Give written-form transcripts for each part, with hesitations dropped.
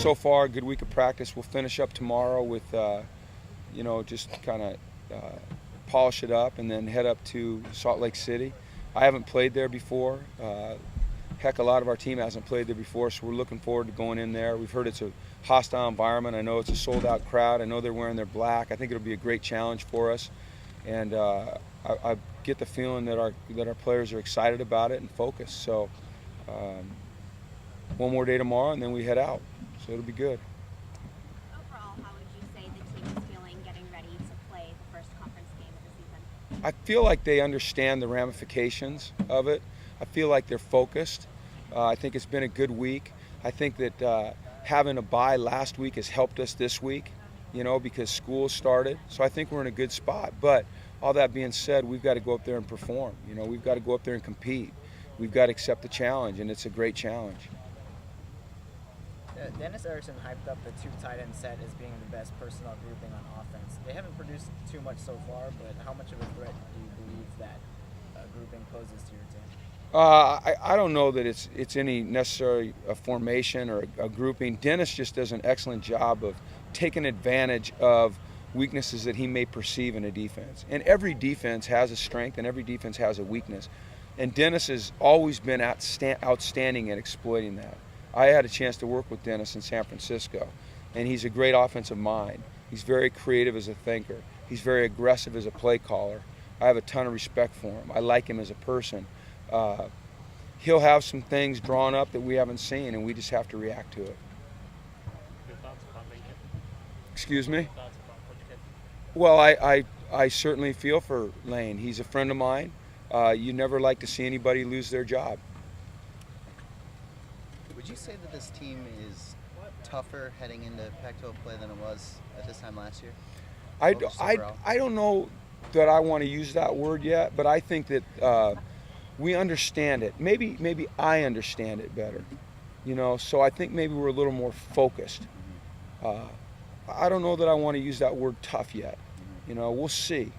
so far, a good week of practice. We'll finish up tomorrow with, just kind of polish it up and then head up to Salt Lake City. I haven't played there before. Heck, a lot of our team hasn't played there before, so we're looking forward to going in there. We've heard it's a hostile environment. I know it's a sold-out crowd. I know they're wearing their black. I think it'll be a great challenge for us, and I get the feeling that our players are excited about it and focused. So one more day tomorrow, and then we head out. So it'll be good. Overall, how would you say the team is feeling getting ready to play the first conference game of the season? I feel like they understand the ramifications of it. I feel like they're focused. I think it's been a good week. I think that having a bye last week has helped us this week, because school started. So I think we're in a good spot. But all that being said, we've got to go up there and perform. We've got to go up there and compete. We've got to accept the challenge, and it's a great challenge. Dennis Erickson hyped up the two tight end set as being the best personnel grouping on offense. They haven't produced too much so far, but how much of a threat do you believe that grouping poses to your team? I don't know that it's any necessary formation or a grouping. Dennis just does an excellent job of taking advantage of weaknesses that he may perceive in a defense. And every defense has a strength and every defense has a weakness. And Dennis has always been outstanding at exploiting that. I had a chance to work with Dennis in San Francisco, and he's a great offensive mind. He's very creative as a thinker. He's very aggressive as a play caller. I have a ton of respect for him. I like him as a person. He'll have some things drawn up that we haven't seen, and we just have to react to it. Your thoughts about Lincoln? Excuse me? Your thoughts about Coach Kid? Well, I certainly feel for Lane. He's a friend of mine. You never like to see anybody lose their job. Would you say that this team is tougher heading into Pac-12 play than it was at this time last year? I don't know that I want to use that word yet, but I think that we understand it. Maybe I understand it better, so I think maybe we're a little more focused. I don't know that I want to use that word tough yet. We'll see.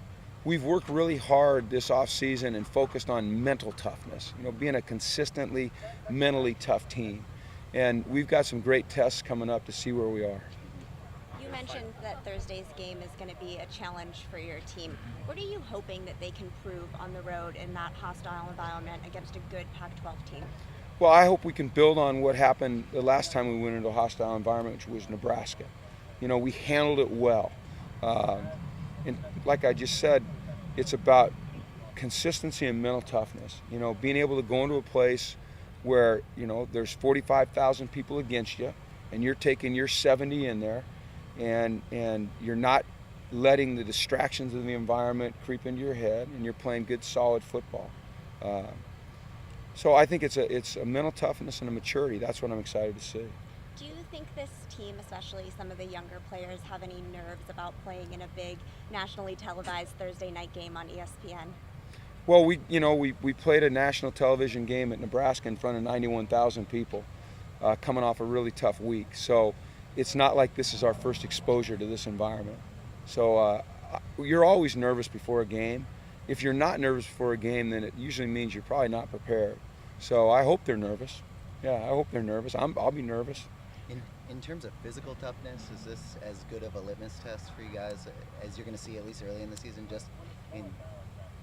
We've worked really hard this offseason and focused on mental toughness, being a consistently mentally tough team. And we've got some great tests coming up to see where we are. You mentioned that Thursday's game is going to be a challenge for your team. What are you hoping that they can prove on the road in that hostile environment against a good Pac-12 team? Well, I hope we can build on what happened the last time we went into a hostile environment, which was Nebraska. We handled it well. And like I just said, it's about consistency and mental toughness. Being able to go into a place where, there's 45,000 people against you, and you're taking your 70 in there, and you're not letting the distractions of the environment creep into your head, and you're playing good, solid football. So I think it's a mental toughness and a maturity. That's what I'm excited to see. Do you think this team, especially some of the younger players, have any nerves about playing in a big nationally televised Thursday night game on ESPN? Well, we played a national television game at Nebraska in front of 91,000 people, coming off a really tough week. So it's not like this is our first exposure to this environment. So you're always nervous before a game. If you're not nervous before a game, then it usually means you're probably not prepared. So I hope they're nervous. Yeah, I hope they're nervous. I'll be nervous. In terms of physical toughness, is this as good of a litmus test for you guys as you're going to see at least early in the season? Just in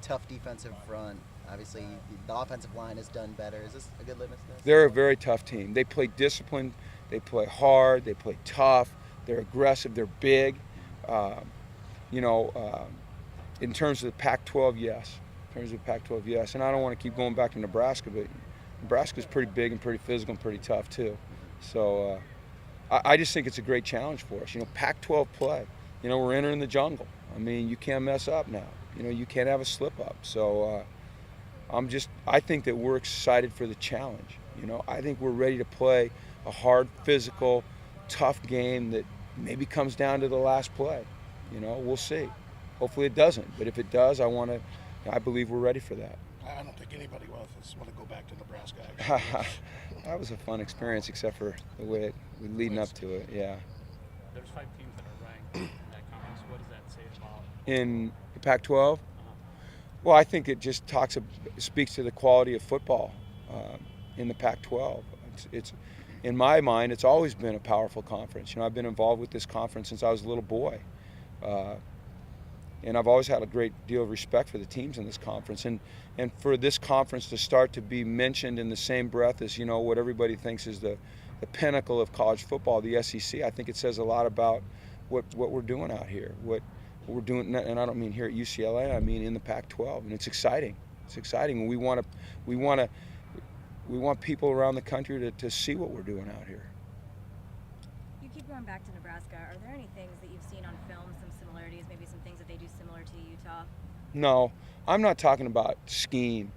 tough defensive front, obviously the offensive line has done better. Is this a good litmus test? They're a very tough team. They play disciplined, they play hard, they play tough, they're aggressive, they're big. In terms of the Pac-12, yes. In terms of the Pac-12, yes. And I don't want to keep going back to Nebraska, but Nebraska's pretty big and pretty physical and pretty tough too. So I just think it's a great challenge for us. Pac-12 play. We're entering the jungle. I mean, you can't mess up now. You can't have a slip up. So I think that we're excited for the challenge. I think we're ready to play a hard, physical, tough game that maybe comes down to the last play. We'll see. Hopefully it doesn't. But if it does, I believe we're ready for that. I don't think anybody wants to go back to Nebraska, actually. That was a fun experience, except for the way leading up to it, yeah. There's 5 teams that are ranked in that conference. What does that say about? In the Pac-12? Well, I think it just speaks to the quality of football in the Pac-12. in my mind, it's always been a powerful conference. You know, I've been involved with this conference since I was a little boy. And I've always had a great deal of respect for the teams in this conference. And for this conference to start to be mentioned in the same breath as, you know, what everybody thinks is the pinnacle of college football, the SEC, I think it says a lot about what we're doing out here, what we're doing, and I don't mean here at UCLA, I mean in the Pac-12, and it's exciting. It's exciting. We want people around the country to see what we're doing out here. You keep going back to Nebraska. Are there any things that you've seen on film, some similarities, maybe some things that they do similar to Utah? No, I'm not talking about scheme.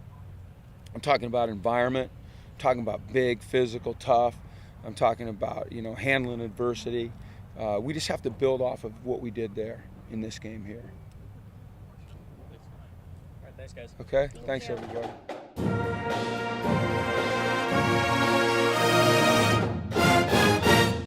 I'm talking about environment. I'm talking about big, physical, tough. I'm talking about, you know, handling adversity. We just have to build off of what we did there in this game here. All right, thanks, guys. Okay? Thanks, everybody.